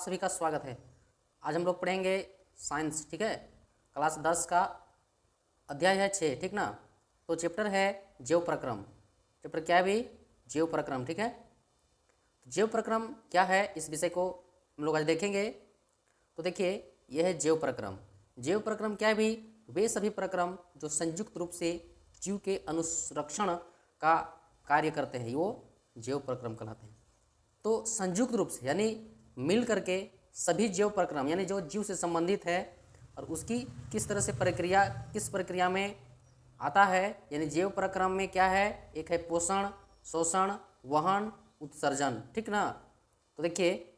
सभी का स्वागत है। आज हम लोग पढ़ेंगे साइंस, ठीक है। क्लास 10 का अध्याय है 6, ठीक ना। तो चैप्टर है जीव प्रक्रम। चैप्टर क्या है भी? जीव प्रक्रम, ठीक है। तो जीव प्रक्रम क्या है, इस विषय को हम लोग आज देखेंगे। तो देखिए, यह है जीव प्रक्रम। जीव प्रक्रम क्या है भी? वे सभी प्रक्रम जो संयुक्त रूप से जीव के अनुसंरक्षण का कार्य करते हैं, वो जीव प्रक्रम कहलाते हैं। तो संयुक्त रूप से यानी मिल करके सभी जीव प्रक्रम यानी जो जीव से संबंधित है और उसकी किस तरह से प्रक्रिया, किस प्रक्रिया में आता है, यानी जीव प्रक्रम में क्या है, एक है पोषण, शोषण, वहन, उत्सर्जन, ठीक ना। तो देखिए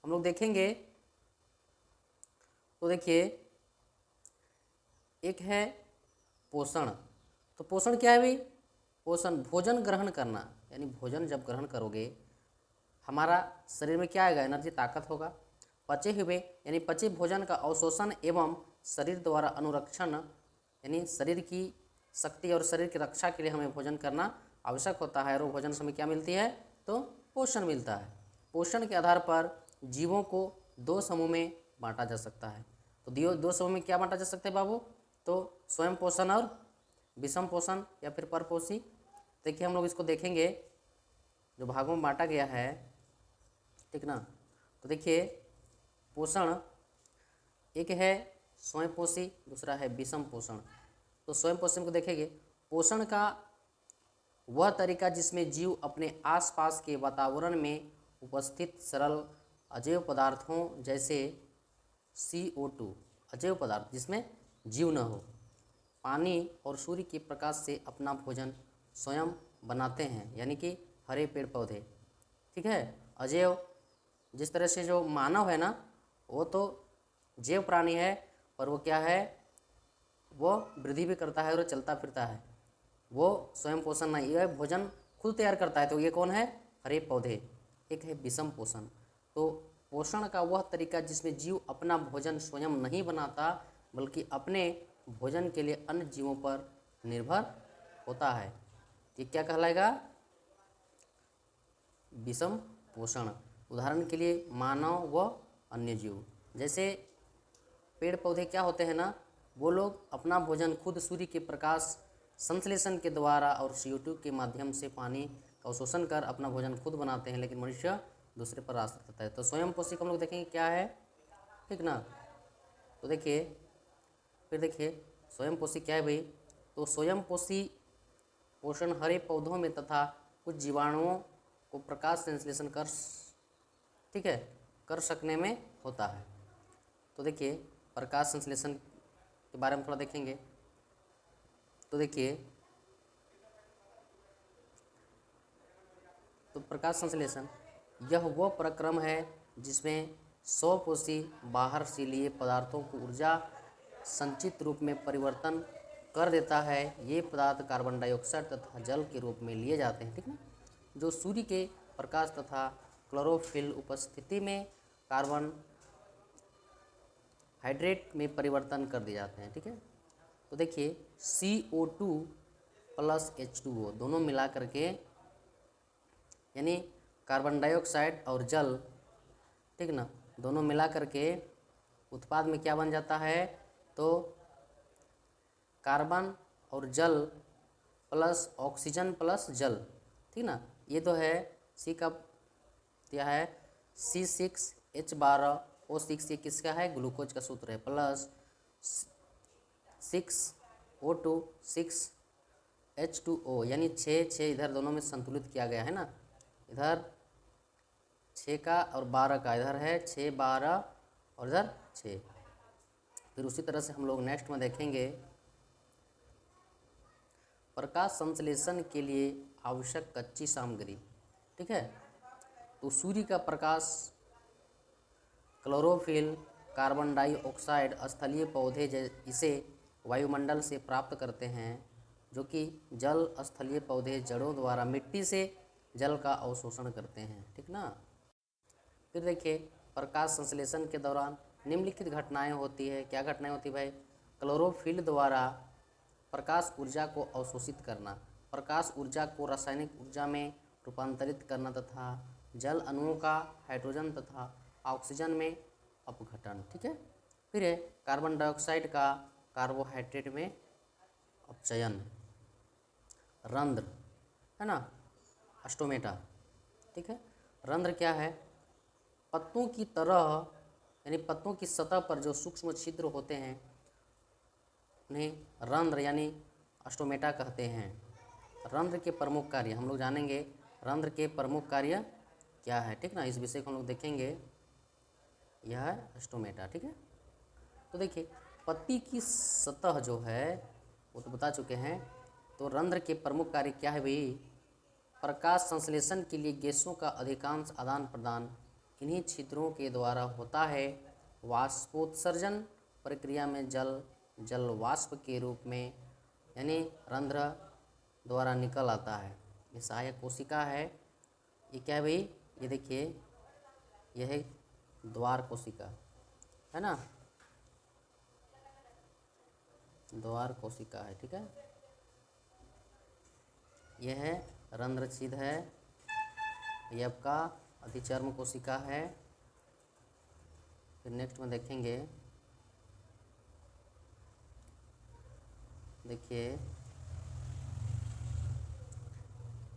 हम लोग देखेंगे। तो देखिए एक है पोषण। तो पोषण क्या है भाई? पोषण भोजन ग्रहण करना, यानी भोजन जब ग्रहण करोगे हमारा शरीर में क्या आएगा, एनर्जी, ताकत होगा। पचे हुए यानी पचे भोजन का अवशोषण एवं शरीर द्वारा अनुरक्षण, यानी शरीर की शक्ति और शरीर की रक्षा के लिए हमें भोजन करना आवश्यक होता है। और वो भोजन से हमें क्या मिलती है? तो पोषण मिलता है। पोषण के आधार पर जीवों को दो समूह में बांटा जा सकता है। तो दो समूह में क्या बांटा जा सकता है बाबू? तो स्वयं पोषण और विषम पोषण या फिर परपोषी। देखिए हम लोग इसको देखेंगे जो भागों में बांटा गया है, ठीक ना। तो देखिए पोषण एक है स्वयं पोषी, दूसरा है विषम पोषण। तो स्वयं पोषण को देखेंगे, पोषण का वह तरीका जिसमें जीव अपने आसपास के वातावरण में उपस्थित सरल अजैव पदार्थों जैसे CO2, अजैव पदार्थ जिसमें जीव न हो, पानी और सूर्य के प्रकाश से अपना भोजन स्वयं बनाते हैं, यानी कि हरे पेड़ पौधे, ठीक है। अजैव जिस तरह से जो मानव है ना, वो तो जैव प्राणी है, पर वो क्या है, वो वृद्धि भी करता है और चलता फिरता है, वो स्वयं पोषण नहीं, यह भोजन खुद तैयार करता है। तो ये कौन है? हरे पौधे। एक है विषम पोषण। तो पोषण का वह तरीका जिसमें जीव अपना भोजन स्वयं नहीं बनाता बल्कि अपने भोजन के लिए अन्य जीवों पर निर्भर होता है, ये क्या कहलाएगा? विषम पोषण। उदाहरण के लिए मानव व अन्य जीव, जैसे पेड़ पौधे क्या होते हैं ना, वो लोग अपना भोजन खुद सूर्य के प्रकाश संश्लेषण के द्वारा और CO2 के माध्यम से पानी का अवशोषण कर अपना भोजन खुद बनाते हैं, लेकिन मनुष्य दूसरे पर आश्रित रहता है। तो स्वयं पोषी हम लोग देखेंगे क्या है, ठीक ना। तो देखिए फिर देखिए स्वयं पोषी क्या है भाई? तो स्वयं पोषी पोषण हरे पौधों में तथा कुछ जीवाणुओं को प्रकाश संश्लेषण कर, ठीक है, कर सकने में होता है। तो देखिए प्रकाश संश्लेषण के बारे में थोड़ा देखेंगे। तो देखिए तो प्रकाश संश्लेषण यह वह प्रक्रम है जिसमें स्वपोषी बाहर से लिए पदार्थों को ऊर्जा संचित रूप में परिवर्तन कर देता है। ये पदार्थ कार्बन डाइऑक्साइड तथा जल के रूप में लिए जाते हैं, ठीक ना। जो सूर्य के प्रकाश तथा क्लोरोफिल उपस्थिति में कार्बन हाइड्रेट में परिवर्तन कर दिए जाते हैं, ठीक है। तो देखिए CO2 प्लस H2O दोनों मिला करके, यानी कार्बन डाइऑक्साइड और जल, ठीक ना, दोनों मिला करके उत्पाद में क्या बन जाता है? तो कार्बन और जल प्लस ऑक्सीजन प्लस जल, ठीक ना। ये तो है सी का दिया है C6H12O6, ये किसका है? ग्लूकोज का सूत्र है, प्लस 6O2 6H2O, यानी 6 इधर दोनों में संतुलित किया गया है ना, इधर 6 का और 12 का, इधर है 6 12 और इधर 6। फिर उसी तरह से हम लोग नेक्स्ट में देखेंगे प्रकाश संश्लेषण के लिए आवश्यक कच्ची सामग्री, ठीक है। तो सूर्य का प्रकाश, क्लोरोफिल, कार्बन डाइऑक्साइड, स्थलीय पौधे इसे वायुमंडल से प्राप्त करते हैं, जो कि जल स्थलीय पौधे जड़ों द्वारा मिट्टी से जल का अवशोषण करते हैं, ठीक ना। फिर देखिए प्रकाश संश्लेषण के दौरान निम्नलिखित घटनाएं होती है। क्या घटनाएं होती है भाई? क्लोरोफिल द्वारा प्रकाश ऊर्जा को अवशोषित करना, प्रकाश ऊर्जा को रासायनिक ऊर्जा में रूपांतरित करना तथा जल अणुओं का हाइड्रोजन तथा ऑक्सीजन में अपघटन, ठीक है। फिर है कार्बन डाइऑक्साइड का कार्बोहाइड्रेट में अपचयन, रंध्र है ना, स्टोमेटा, ठीक है। रंध्र क्या है, पत्तों की तरह यानी पत्तों की सतह पर जो सूक्ष्म छिद्र होते हैं उन्हें रंध्र यानी स्टोमेटा कहते हैं। रंध्र के प्रमुख कार्य हम लोग जानेंगे, रंध्र के प्रमुख कार्य क्या है, ठीक ना, इस विषय को हम लोग देखेंगे। यह है स्टोमेटा, ठीक है। तो देखिए पत्ती की सतह जो है वो तो बता चुके हैं। तो रंध्र के प्रमुख कार्य क्या है भाई, प्रकाश संश्लेषण के लिए गैसों का अधिकांश आदान प्रदान इन्हीं छिद्रों के द्वारा होता है। वाष्पोत्सर्जन प्रक्रिया में जल वाष्प के रूप में यानी रंध्र द्वारा निकल आता है। ये सहायक कोशिका है। ये क्या है भाई, ये देखिए यह है द्वार कोशिका, है ना, द्वार कोशिका है, ठीक है। यह है रंध्र छिद्र है, यह आपका अधिचर्म कोशिका है। फिर नेक्स्ट में देखेंगे, देखिए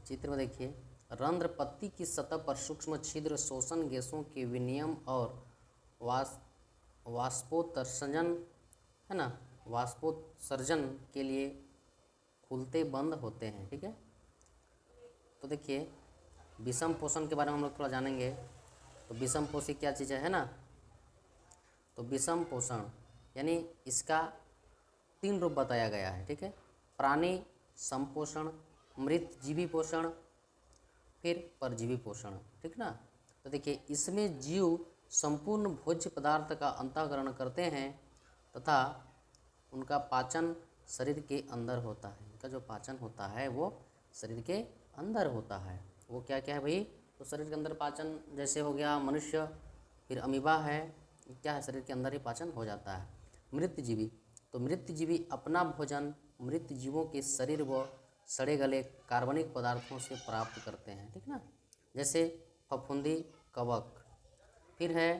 चित्र में देखिए, रंध्र पत्ती की सतह पर सूक्ष्म छिद्र शोषण गैसों के विनिमय और वाष्पोत्सर्जन है ना, वाष्पोत्सर्जन के लिए खुलते बंद होते हैं, ठीक है। तो देखिए विषम पोषण के बारे में हम लोग थोड़ा जानेंगे। तो विषम पोषी क्या चीज़ है ना, तो विषम पोषण यानी इसका 3 रूप बताया गया है, ठीक है। प्राणी संपोषण, मृत जीवी पोषण, फिर परजीवी पोषण, ठीक ना। तो देखिए इसमें जीव संपूर्ण भोज्य पदार्थ का अंतःकरण करते हैं तथा उनका पाचन शरीर के अंदर होता है। इनका जो पाचन होता है वो शरीर के अंदर होता है। वो क्या क्या है भाई, तो शरीर के अंदर पाचन जैसे हो गया मनुष्य, फिर अमीबा है, क्या है शरीर के अंदर ही पाचन हो जाता है। मृत जीवी, तो मृत जीवी अपना भोजन मृत जीवों के शरीर व सड़े गले कार्बनिक पदार्थों से प्राप्त करते हैं, ठीक ना, जैसे फफूंदी, कवक। फिर है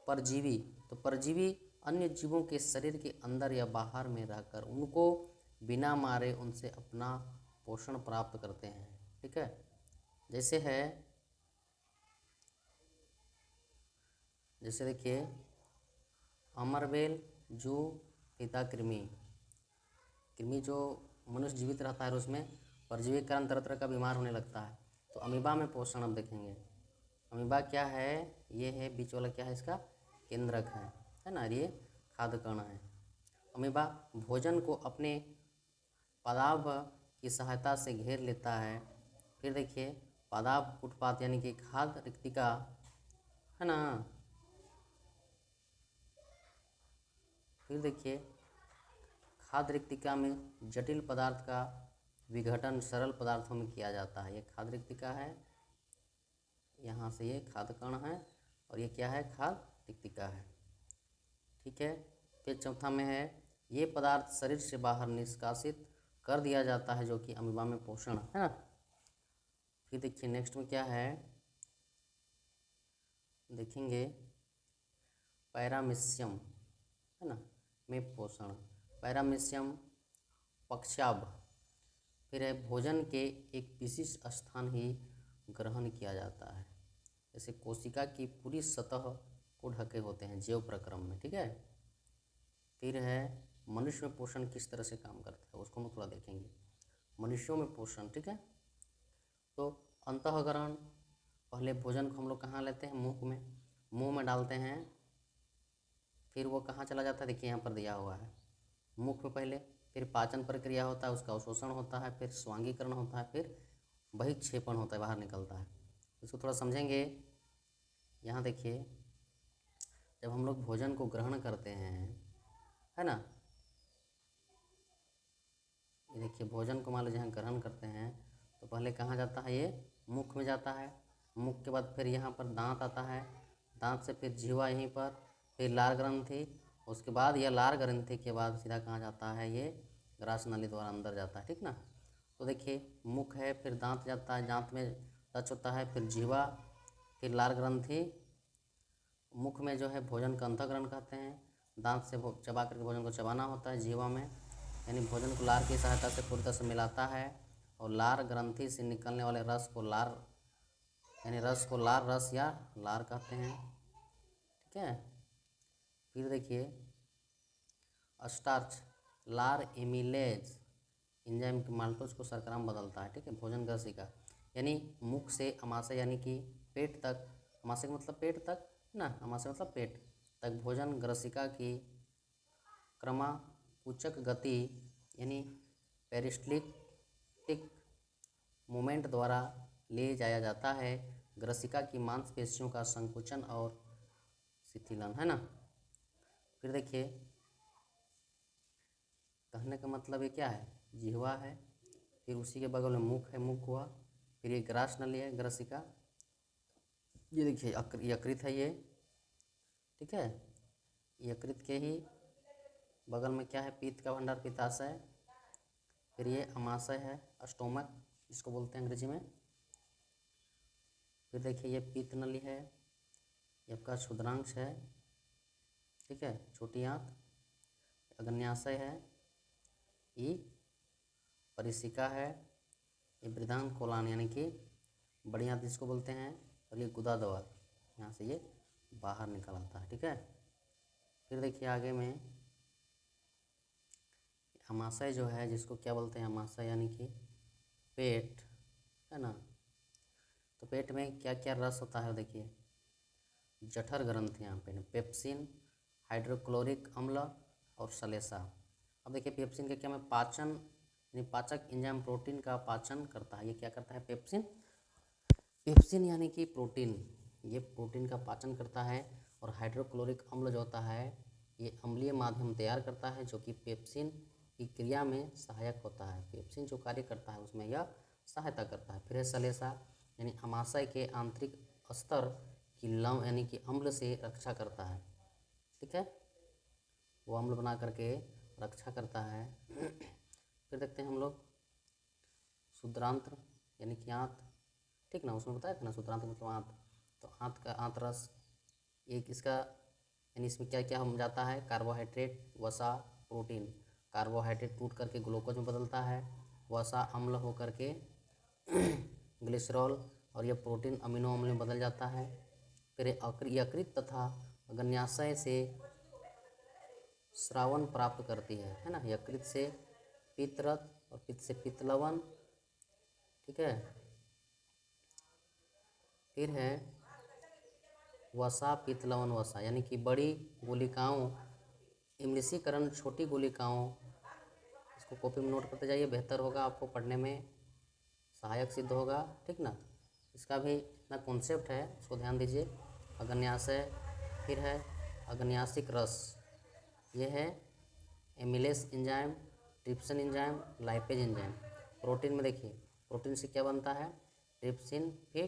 परजीवी, तो परजीवी अन्य जीवों के शरीर के अंदर या बाहर में रहकर उनको बिना मारे उनसे अपना पोषण प्राप्त करते हैं, ठीक है। जैसे है, जैसे देखिए अमरबेल, जू, फीता कृमि। कृमि जो मनुष्य जीवित रहता है और उसमें परजीवी के कारण तरह तरह का बीमार होने लगता है। तो अमीबा में पोषण अब देखेंगे। अमीबा क्या है, ये है बीच वाला क्या है, इसका केंद्रक है ना, ये खाद्य कण है। अमीबा भोजन को अपने पादाभ की सहायता से घेर लेता है। फिर देखिए पादाभ उत्पाद यानी कि खाद्य रिक्तिका है ना। फिर देखिए खाद्य रिक्तिका में जटिल पदार्थ का विघटन सरल पदार्थों में किया जाता है। ये खाद्य रिक्तिका है, यहाँ से ये खाद्य कण है और ये क्या है, खाद्य रिक्तिका है, ठीक है। फिर चौथा में है ये पदार्थ शरीर से बाहर निष्कासित कर दिया जाता है, जो कि अमीबा में पोषण है ना। फिर देखिए नेक्स्ट में क्या है, देखेंगे पैरामीशियम है ना में पोषण, पैरामीशियम पक्षाभ। फिर है भोजन के एक विशिष्ट स्थान ही ग्रहण किया जाता है, जैसे कोशिका की पूरी सतह को ढके होते हैं जैव प्रक्रम में, ठीक है। फिर है मनुष्य में पोषण किस तरह से काम करता है उसको हम थोड़ा देखेंगे। मनुष्यों में पोषण, ठीक है। तो अंतःग्रहण, पहले भोजन को हम लोग कहाँ लेते हैं, मुंह में डालते हैं। फिर वो कहाँ चला जाता है, देखिए यहाँ पर दिया हुआ है, मुख में पहले। फिर पाचन प्रक्रिया होता है, उसका अवशोषण होता है, फिर स्वांगीकरण होता है, फिर बहिक्षेपण होता है, बाहर निकलता है। इसको थोड़ा समझेंगे। यहाँ देखिए जब हम लोग भोजन को ग्रहण करते हैं है ना, ये देखिए भोजन को मान लो जहाँ ग्रहण करते हैं तो पहले कहाँ जाता है, ये मुख में जाता है। मुख के बाद फिर यहाँ पर दांत आता है, दांत से फिर जीवा यहीं पर, फिर लार ग्रंथि, उसके बाद यह लार ग्रंथि के बाद सीधा कहाँ जाता है, ये ग्रास नाली द्वारा अंदर जाता है, ठीक ना। तो देखिए मुख है, फिर दांत जाता है, दांत में टच होता है, फिर जीवा, फिर लार ग्रंथि, मुख में जो है भोजन का अंतःकरण कहते हैं। दांत से चबा करके भोजन को चबाना होता है जीवा में, यानी भोजन को लार की सहायता से पूरी तरह से मिलाता है। और लार ग्रंथि से निकलने वाले रस को लार, यानी रस को लार रस या लार कहते हैं। ठीक है। फिर देखिए स्टार्च, लार एमिलेज एंजाइम के माल्टोज को शर्करा में बदलता है। ठीक है। भोजन ग्रसिका यानी मुख से अमाशय यानी कि पेट तक, अमाशय का मतलब पेट तक ना, अमाशय मतलब पेट तक भोजन ग्रसिका की क्रमाकुचक गति यानी पेरिस्टलिटिक मूवमेंट द्वारा ले जाया जाता है। ग्रसिका की मांसपेशियों का संकुचन और शिथिलन, है ना। फिर देखिए कहने का मतलब ये क्या है, जिह्वा है, फिर उसी के बगल में मुख है, मुख हुआ, फिर ये ग्रास नली है ग्रसिका, ये देखिए यकृत है ये। ठीक है। यकृत के ही बगल में क्या है, पीत का भंडार पित्ताशय, फिर ये अमाशय है स्टोमक जिसको बोलते हैं अंग्रेजी में। फिर देखिए ये पीत नली है, ये आपका क्षुद्रांश है। ठीक है। छोटी आंत, अग्न्याशय है, ये परिसिका है, ये बृहदांग कोलान यानी कि बड़ी आंत जिसको बोलते हैं, और ये गुदा द्वार, यहाँ से ये बाहर निकल आता है। ठीक है। फिर देखिए आगे में अमाशय जो है जिसको क्या बोलते हैं, अमाशय यानी कि पेट, है ना। तो पेट में क्या क्या रस होता है देखिए, जठर ग्रंथि यहाँ पे पेप्सिन, हाइड्रोक्लोरिक अम्ल और सलेसा। अब देखिए पेप्सिन के क्या में पाचन यानी पाचक एंजाइम प्रोटीन का पाचन करता है। ये क्या करता है, पेप्सिन, पेप्सिन यानी कि प्रोटीन, ये प्रोटीन का पाचन करता है। और हाइड्रोक्लोरिक अम्ल जो होता है ये अम्लीय माध्यम तैयार करता है जो कि पेप्सिन की क्रिया में सहायक होता है। पेप्सिन जो कार्य करता है उसमें यह सहायता करता है। फिर है सलेसा यानी अमाशय के आंतरिक स्तर की लवण यानी कि अम्ल से रक्षा करता है। ठीक है। वो अम्ल बना करके रक्षा करता है। फिर देखते हैं हम लोग शुद्रांत्र यानी कि आंत। ठीक ना, उसमें बताया था ना शुद्रांत्र मतलब आंत। तो आंत का आंत रस एक इसका यानी इसमें क्या क्या हो जाता है, कार्बोहाइड्रेट, वसा, प्रोटीन। कार्बोहाइड्रेट टूट करके ग्लूकोज में बदलता है, वसा अम्ल हो करके ग्लिसरॉल, और यह प्रोटीन अमीनो अम्ल में बदल जाता है। फिर यकृत तथा अग्न्याशय से स्रावन प्राप्त करती है ना। यकृत से पित्तरस और पित्त से पित्तलवन। ठीक है। फिर है वसा, पित्तलवन, वसा यानी कि बड़ी गुलिकाओं इमलिशीकरण छोटी गुलिकाओं, इसको कॉपी में नोट करते जाइए, बेहतर होगा, आपको पढ़ने में सहायक सिद्ध होगा। ठीक ना। इसका भी इतना कॉन्सेप्ट है उसको ध्यान दीजिए। अग्न्याशय, फिर है अग्न्याशिक रस, ये है amylase enzyme, trypsin enzyme, lipase enzyme. Protein में देखिए प्रोटीन से क्या बनता है, ट्रिप्सिन, फिर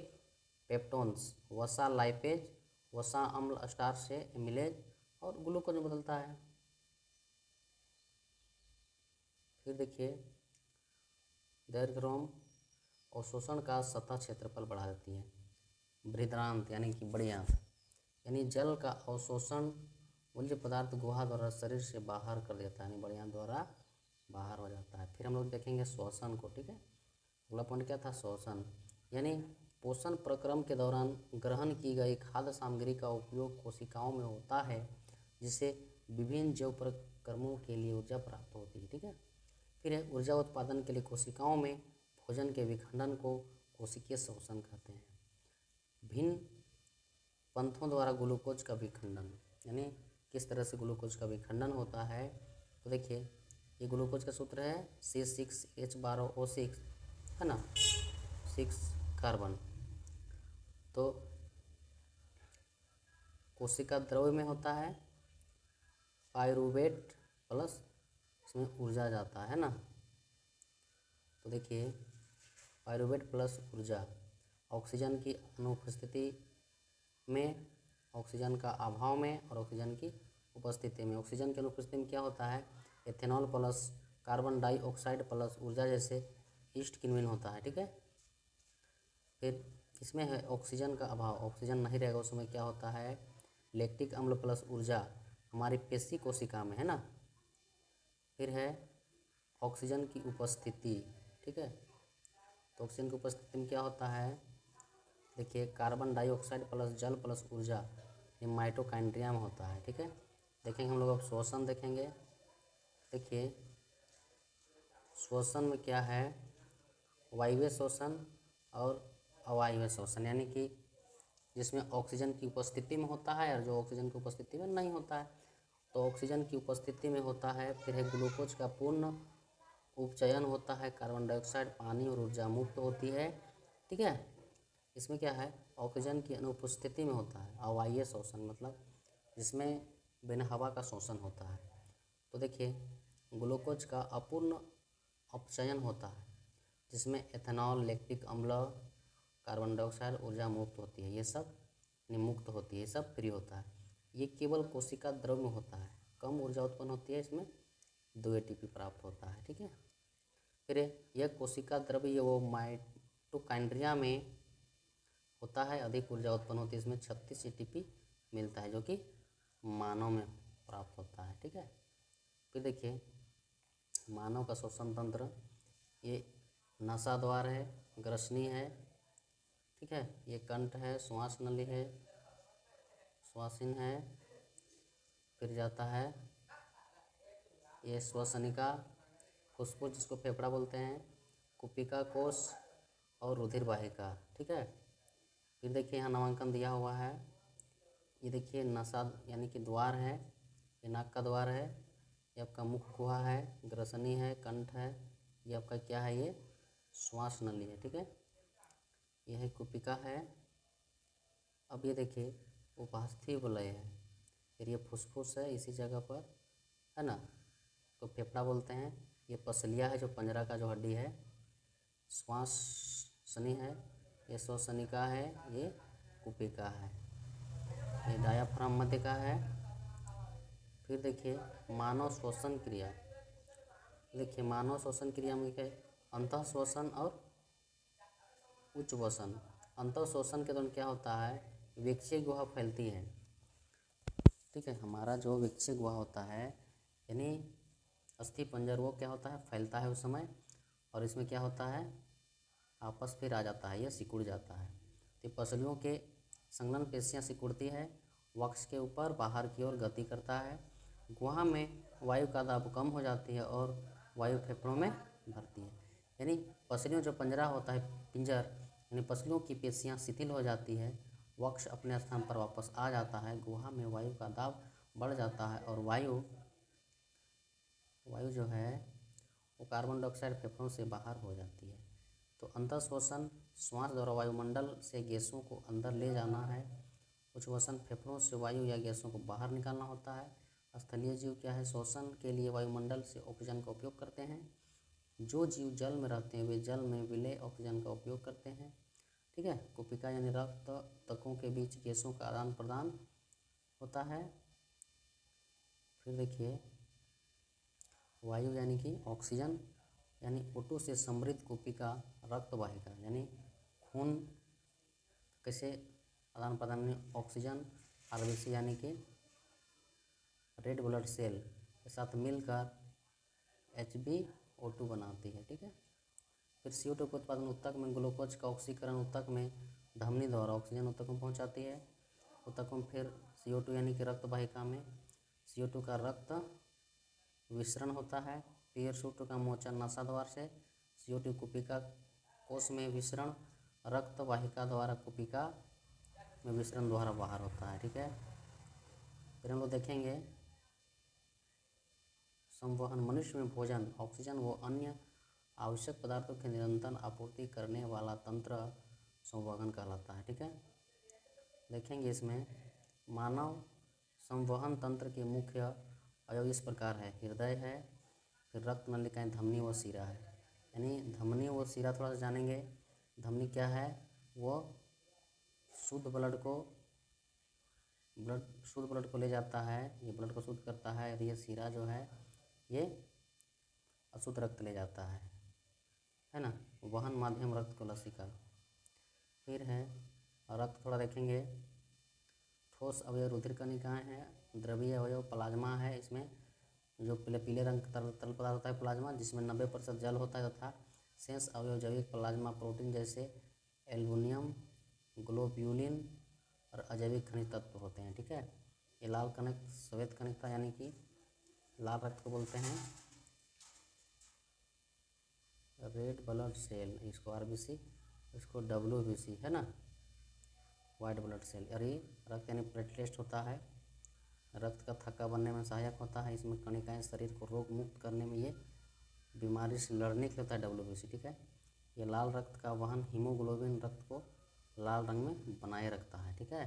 पेप्टोन्स, वसा लाइपेज, वसा अम्ल स्टार्च से एमिलेज और ग्लूकोज में बदलता है। फिर देखिए दैर्घ्यरोम अवशोषण का सतह क्षेत्रफल बढ़ा देती है। बृहदांत यानी कि बड़ी आंत यानी जल का अवशोषण मूल्य पदार्थ गुहा द्वारा शरीर से बाहर कर देता है, यानी बड़ी आंत द्वारा बाहर हो जाता है। फिर हम लोग देखेंगे श्वसन को। ठीक है। अगला पॉइंट क्या था, श्वसन यानी पोषण प्रक्रम के दौरान ग्रहण की गई खाद्य सामग्री का उपयोग कोशिकाओं में होता है जिससे विभिन्न जैव प्रक्रमों के लिए ऊर्जा प्राप्त होती है। ठीक है। फिर है ऊर्जा उत्पादन के लिए कोशिकाओं में भोजन के विखंडन को कोशिकीय श्वसन कहते हैं। भिन्न पंथों द्वारा ग्लूकोज का विखंडन यानी किस तरह से ग्लूकोज का विखंडन होता है, तो देखिए ये ग्लूकोज का सूत्र है C6H12O6, है ना, 6 कार्बन। तो कोशिका द्रव्य में होता है पायरुवेट प्लस इसमें ऊर्जा जाता है ना। तो देखिए पायरुवेट प्लस ऊर्जा, ऑक्सीजन की अनुपस्थिति में, ऑक्सीजन का अभाव में और ऑक्सीजन की उपस्थिति में। ऑक्सीजन की अनुपस्थिति में क्या होता है, ethanol plus carbon dioxide plus ऊर्जा जैसे ईस्ट किण्वन होता है। ठीक है। फिर इसमें है ऑक्सीजन का अभाव, ऑक्सीजन नहीं रहेगा उसमें क्या होता है, लैक्टिक अम्ल प्लस ऊर्जा हमारी पेशी कोशिका में है ना। फिर है ऑक्सीजन की उपस्थिति, ठीक है। तो ऑक्सीजन की उपस्थिति में क्या होता है, देखिए कार्बन डाइऑक्साइड प्लस जल प्लस ऊर्जा, ये माइटोकॉन्ड्रिया में होता है, ठीक है। देखेंगे हम लोग अब श्वसन देखेंगे। देखिए श्वसन में क्या है, वायवीय श्वसन और अवायवीय श्वसन, यानी कि जिसमें ऑक्सीजन की उपस्थिति में होता है और जो ऑक्सीजन की उपस्थिति में नहीं होता है। तो ऑक्सीजन की उपस्थिति में होता है, फिर है ग्लूकोज का पूर्ण उपचयन होता है, कार्बन डाइऑक्साइड पानी और ऊर्जा मुक्त होती है, ठीक है। इसमें क्या है, ऑक्सीजन की अनुपस्थिति में होता है अवायवीय श्वसन, मतलब जिसमें बिना हवा का शोषण होता है। तो देखिए ग्लूकोज का अपूर्ण अपचयन होता है, जिसमें एथेनॉल, लैक्टिक अम्ल, कार्बन डाइऑक्साइड ऊर्जा मुक्त होती है, ये सब मुक्त होती है, ये सब फ्री होता है। ये केवल कोशिका द्रव में होता है, कम ऊर्जा उत्पन्न होती है, इसमें 2 ATP प्राप्त होता है, ठीक है। फिर यह कोशिका द्रव ये वो माइटोकॉन्ड्रिया में होता है, अधिक ऊर्जा उत्पन्न होती है, इसमें 36 ATP मिलता है, जो कि मानव में प्राप्त होता है, ठीक है। फिर देखिए मानव का श्वसन तंत्र, ये नसा द्वार है, ग्रसनी है, ठीक है, ये कंठ है, श्वास नली है, श्वासिन है, फिर जाता है ये श्वसनिका, फुस्फुस जिसको फेफड़ा बोलते हैं, कुपिका कोश और रुधिर वाहिका, ठीक है। फिर देखिए यहाँ नामांकन दिया हुआ है, ये देखिए नसा यानी कि द्वार है, ये नाक का द्वार है, ये आपका मुख गुहा है, ग्रसनी है, कंठ है, ये आपका क्या है, ये श्वास नली है, ठीक है। यह है कुपिका है। अब ये देखिए उपास्थि वलय है, फिर ये फुस्फुस है इसी जगह पर, है ना, तो फेफड़ा बोलते हैं। ये पसलिया है जो पंजरा का जो हड्डी है, श्वासनी है, ये श्वसनिका है, ये कुपिका है, ये डायाफ्राम मध्य का है। फिर देखिए मानव श्वसन क्रिया, देखिए मानव श्वसन क्रिया में क्या है, अंतः श्वसन और उच्च वसन। अंतः श्वसन के दौरान क्या होता है, वृक्षीय गुहा फैलती है, ठीक है। हमारा जो वृक्षीय गुहा होता है यानी अस्थि पंजर, वो क्या होता है, फैलता है उस समय, और इसमें क्या होता है, आपस फिर आ जाता है, यह सिकुड़ जाता है। तो पसलियों के संलग्न पेशियाँ सिकुड़ती है, वक्ष के ऊपर बाहर की ओर गति करता है, गुहा में वायु का दाब कम हो जाती है और वायु फेफड़ों में भरती है। यानी पसलियों जो पंजरा होता है, पिंजर, यानी पसलियों की पेशियाँ शिथिल हो जाती है, वक्ष अपने स्थान पर वापस आ जाता है, गुहा में वायु का दाब बढ़ जाता है और वायु जो है वो कार्बन डाइऑक्साइड फेफड़ों से बाहर हो जाती है। तो अंतः श्वसन श्वास द्वारा वायुमंडल से गैसों को अंदर ले जाना है, उच्छ्वसन फेफड़ों से वायु या गैसों को बाहर निकालना होता है। स्थलीय जीव क्या है, श्वसन के लिए वायुमंडल से ऑक्सीजन का उपयोग करते हैं। जो जीव जल में रहते हैं वे जल में विलेय ऑक्सीजन का उपयोग करते हैं, ठीक है। कुपिका यानी रक्त तकों के बीच गैसों का आदान प्रदान होता है। फिर देखिए वायु यानी कि ऑक्सीजन यानी O2 से समृद्ध कुपिका रक्त वाहिका, यानी खून कैसे आदान प्रदान में ऑक्सीजन RBC यानी कि रेड ब्लड सेल के साथ मिलकर HbO2 बनाती है, ठीक है। फिर CO2 के उत्पादन ऊतक में, ग्लूकोज का ऑक्सीकरण ऊतक में धमनी द्वारा ऑक्सीजन ऊतक में पहुंचाती है, ऊतक में फिर CO2 यानी कि रक्त वाहिका में CO2 का रक्त विसरण होता है, फिर CO2 का मोचन नसा द्वार से, CO2 कुपिका कोश में विसरण, रक्त वाहिका द्वारा कुपिका में विसरण द्वारा बाहर होता है, ठीक है। फिर हम लोग देखेंगे संवहन, मनुष्य में भोजन, ऑक्सीजन व अन्य आवश्यक पदार्थों की निरंतर आपूर्ति करने वाला तंत्र संवहन कहलाता है, ठीक है। देखेंगे इसमें मानव संवहन तंत्र के मुख्य अवयव इस प्रकार है, हृदय है, फिर रक्त नलिकाएं, धमनी व शिरा है। यानी धमनी व शिरा थोड़ा सा जानेंगे। धमनी क्या है, वो शुद्ध ब्लड को ले जाता है, ये ब्लड को शुद्ध करता है। और ये शिरा जो है ये अशुद्ध रक्त ले जाता है ना। वहन माध्यम रक्त को लसिका। फिर है रक्त, थोड़ा देखेंगे, ठोस अवयव रुधिर कणिकाएं हैं। द्रवीय अवयव प्लाज्मा है, इसमें जो पीले पीले रंग का तरल पदार्थ होता है प्लाज्मा, जिसमें 90% जल होता है, तथा शेष अवयव जैविक प्लाज्मा प्रोटीन जैसे एल्बुमिन, ग्लोब्यूलिन और अजैविक खनिज तत्व होते हैं। ठीक है, ये लाल कणिक श्वेत कणिक था, यानी कि लाल रक्त को बोलते हैं रेड ब्लड सेल, इसको आरबीसी, इसको डब्ल्यूबीसी है ना, वाइट ब्लड सेल। और ये रक्त यानी प्लेटलेट होता है, रक्त का थक्का बनने में सहायक होता है। इसमें कणिकाएं शरीर को रोग मुक्त करने में, ये बीमारी से लड़ने के लिए होता है डब्ल्यूबीसी। ठीक है, ये लाल रक्त का वहन हीमोग्लोबिन रक्त को लाल रंग में बनाए रखता है। ठीक है,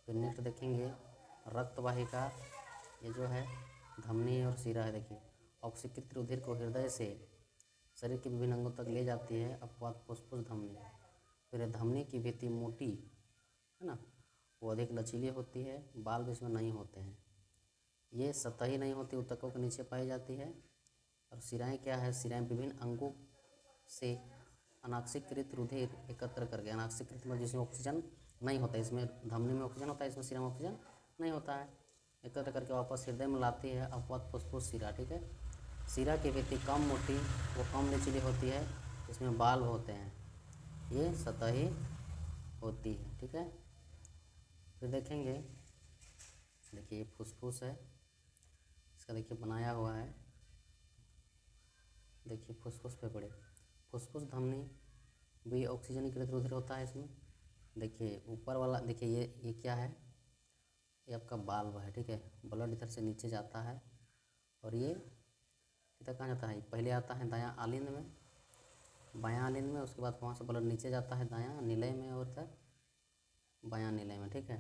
फिर नेक्स्ट देखेंगे रक्त वाहिका, ये जो है धमनी और शिरा है। देखिए, ऑक्सीकृत रुधिर को हृदय से शरीर के विभिन्न अंगों तक ले जाती है अपवाद फुसफुस धमनी। फिर धमनी की भित्ति मोटी है ना, वो अधिक लचीली होती है, बाल भी इसमें नहीं होते हैं, ये सतही नहीं होती, ऊतकों के नीचे पाई जाती है। और शिराएँ क्या है, शिराएँ विभिन्न अंगों से अनाक्सीकृत रुधिर एकत्र करके, अनाक्सीकृत में जिसमें ऑक्सीजन नहीं होता, इसमें धमनी में ऑक्सीजन होता है, इसमें शिरा में ऑक्सीजन नहीं होता है, एकत्र करके वापस हृदय में लाती है अपवाद फुसफुस शिरा। ठीक है, शिरा की भित्ति कम मोटी वो कम लचीली होती है, इसमें बाल होते हैं, ये सतही होती है। ठीक है, फिर देखेंगे, देखिए ये फुसफुस है, इसका देखिए बनाया हुआ है, देखिए फुसफुस पे पड़े, फुसफुस धमनी भी ऑक्सीजनीकृत रुधिर होता है इसमें। देखिए ऊपर वाला, देखिए ये क्या है, ये आपका बाल्ब है। ठीक है, ब्लड इधर से नीचे जाता है और ये इधर कहाँ जाता है, पहले आता है दायां आलिंद में, बायां आलिंद में, उसके बाद वहाँ से ब्लड नीचे जाता है दायां निलय में और इधर बायां निलय में। ठीक है,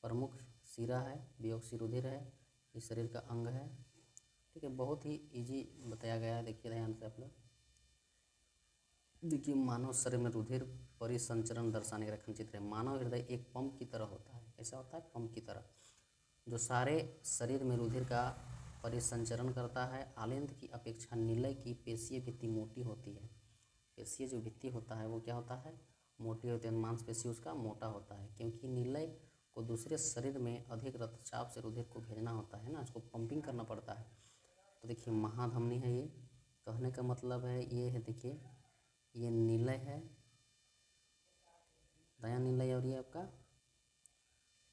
प्रमुख शिरा है, डिऑक्सी रुधिर है, ये शरीर का अंग है। ठीक है, बहुत ही इजी बताया गया है, देखिए ध्यान से आप लोग। देखिए मानव शरीर में रुधिर परिसंचरण दर्शाने का रेखांकित चित्र है। मानव हृदय एक पंप की तरह होता है, ऐसा होता है पंप की तरह, जो सारे शरीर में रुधिर का परिसंचरण करता है। आलिंद की अपेक्षा निलय की पेशीय भित्ति मोटी होती है। पेशीय जो भित्ति होता है वो क्या होता है, मोटी होती है, मांसपेशी उसका मोटा होता है, क्योंकि निलय को दूसरे शरीर में अधिक रक्तचाप से रुधिर को भेजना होता है ना, उसको पंपिंग करना पड़ता है। तो देखिए महाधमनी है, ये कहने का मतलब है ये है, देखिए ये निलय है, दायां निलय, और ये आपका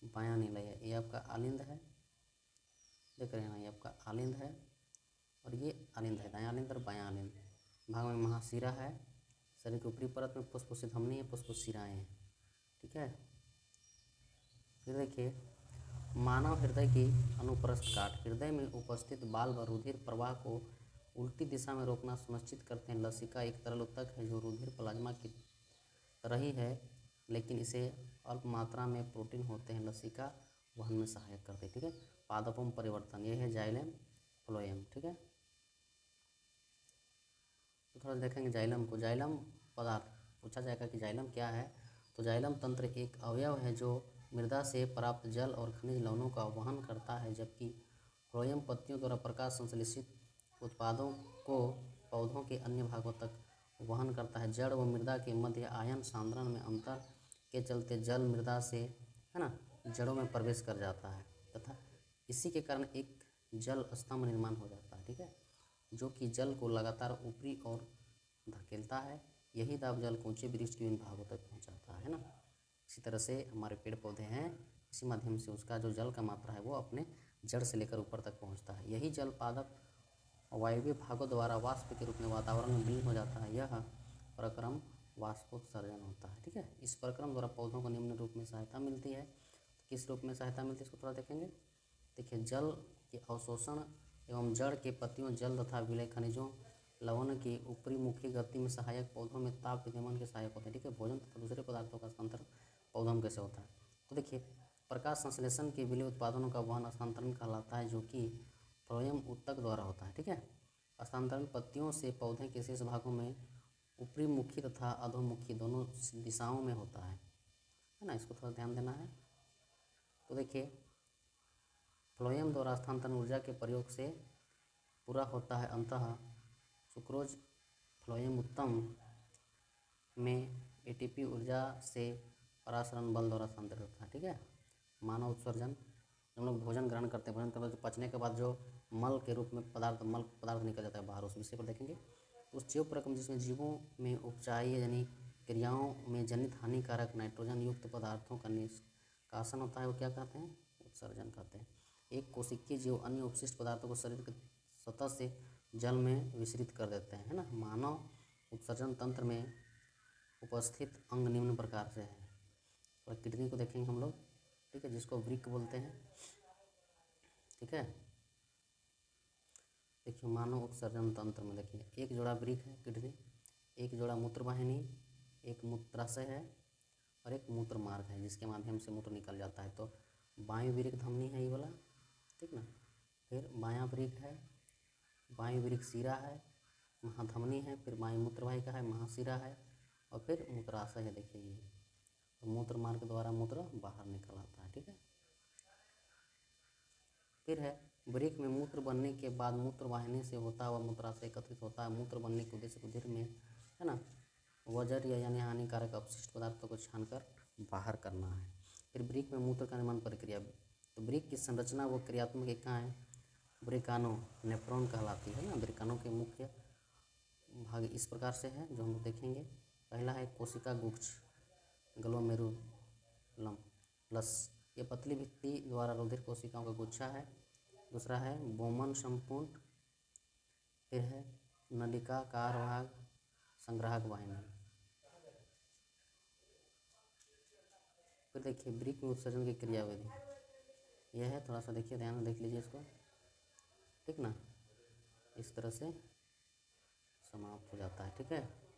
बायां निलय है, ये आपका आलिंद है, देख रहे हैं ना, ये आपका आलिंद है और ये आलिंद है, दायां आलिंद और बायां आलिंद। भाग में महाशिरा है, शरीर की ऊपरी परत में फुसफुस धमनी है, फुसफुस शिराएँ हैं। ठीक है, फिर देखिए मानव हृदय की अनुप्रस्थ काट, हृदय में उपस्थित बाल व रुधिर प्रवाह को उल्टी दिशा में रोकना सुनिश्चित करते हैं। लसिका एक तरल ऊतक है जो रुधिर प्लाज्मा की तरह ही है, लेकिन इसे अल्प मात्रा में प्रोटीन होते हैं, लसिका वहन में सहायक करते हैं। ठीक है, पादपों में परिवर्तन, ये है जाइलम फ्लोएम। ठीक है, तो थोड़ा देखेंगे जाइलम को। जाइलम पदार्थ पूछा जाएगा कि जाइलम क्या है, तो जाइलम तंत्र एक अवयव है जो मृदा से प्राप्त जल और खनिज लवणों का वहन करता है, जबकि फ्लोएम पत्तियों द्वारा प्रकाश संश्लेषित उत्पादों को पौधों के अन्य भागों तक वहन करता है। जड़ व मृदा के मध्य आयन सांद्रण में अंतर के चलते जल मृदा से है ना जड़ों में प्रवेश कर जाता है, तथा इसी के कारण एक जल स्तंभ निर्माण हो जाता है। ठीक है, जो कि जल को लगातार ऊपरी ओर धकेलता है। यही दाब जल को ऊंचे वृक्ष के विभिन्न भागों तक पहुंचाता है ना। इसी तरह से हमारे पेड़ पौधे हैं, इसी माध्यम से उसका जो जल का मात्रा है वो अपने जड़ से लेकर ऊपर तक पहुंचता है। यही जल पादप वायवीय भागों द्वारा वाष्प के रूप में वातावरण में विलीन हो जाता है। यह प्रक्रम वाष्पोत्सर्जन होता है। ठीक है, इस प्रक्रम द्वारा पौधों को निम्न रूप में सहायता मिलती है। तो किस रूप में सहायता मिलती है इसको थोड़ा देखेंगे। देखिए, जल के अवशोषण एवं जड़ के पत्तियों जल तथा विलय खनिजों लवण की ऊपरी मुखी गति में सहायक, पौधों में ताप विद्यमान के सहायक होते हैं। ठीक है, भोजन तथा दूसरे पदार्थों का स्थानांतरण पौधों में कैसे होता है, तो देखिए प्रकाश संश्लेषण के विलय उत्पादनों का वहन स्थानांतरण कहलाता है, जो कि फ्लोएम ऊतक द्वारा होता है। ठीक है, स्थानांतरण पत्तियों से पौधे के शेष भागों में ऊपरी मुखी तथा अधोमुखी दोनों दिशाओं में होता है ना, इसको थोड़ा ध्यान देना है। तो देखिए फ्लोएम द्वारा स्थानांतरण ऊर्जा के प्रयोग से पूरा होता है। अंततः सुक्रोज फ्लोएम उत्तम में एटीपी ऊर्जा से परासरण बल द्वारा स्थानांतरित होता है, ठीक है। मानव उत्सर्जन, हम लोग भोजन ग्रहण करते हैं, भोजन करते हैं, पचने के बाद जो मल के रूप में मल पदार्थ निकल जाता है बाहर, उस विषय पर देखेंगे। उस जीव प्रक्रम जिसमें जीवों में उपचायी यानी क्रियाओं में जनित हानिकारक नाइट्रोजन युक्त पदार्थों का निष्कासन होता है, वो क्या कहते हैं, उत्सर्जन कहते हैं। एक कोशिकीय जीव अन्य उपशिष्ट पदार्थों को शरीर के सतह से जल में विसरित कर देते हैं, है ना। मानव उत्सर्जन तंत्र में उपस्थित अंग निम्न प्रकार से है। और किडनी को देखेंगे हम लोग, ठीक है, जिसको वृक्क बोलते हैं, ठीक है। देखिए मानव उत्सर्जन तंत्र में देखिए एक जोड़ा वृक्क है किडनी, एक जोड़ा मूत्रवाहिनी, एक मूत्राशय है और एक मूत्र मार्ग है जिसके माध्यम से मूत्र निकल जाता है। तो वायु वृक्क धमनी है ये वाला, ठीक ना। फिर बायां वृक्क है, वायु वृक्क शिरा है, महाधमनी है, फिर वायु मूत्रवाहिका है, महाशिरा है और फिर मूत्राशय है। देखिए ये तो मूत्र मार्ग द्वारा मूत्र बाहर निकल आता है, ठीक है। फिर है वृक्क में मूत्र बनने के बाद मूत्र वाहिनी से होता हुआ मूत्राशय एकत्रित होता है। मूत्र बनने के उद्देश्य उदर में, है ना, वजर या यानी हानिकारक अपशिष्ट पदार्थों को छानकर बाहर करना है। फिर वृक्क में मूत्र का निर्माण प्रक्रिया, तो वृक्क की संरचना वो क्रियात्मक इकाई है वृक्काणु नेफ्रॉन कहलाती है ना। वृक्काणु के मुख्य भाग इस प्रकार से है जो हम लोग देखेंगे। पहला है कोशिका गुच्छ ग्लोमेरुलम प्लस, ये पतली भित्ति द्वारा रोधित कोशिकाओं का गुच्छा है। दूसरा है बोमन संपूर्ण, फिर है नलिकाकार भाग संग्राहक वाहिनी। फिर देखिए वृक्क में उत्सर्जन की क्रियाविधि यह है, थोड़ा सा देखिए, ध्यान से देख लीजिए इसको, ठीक ना। इस तरह से समाप्त हो जाता है, ठीक है।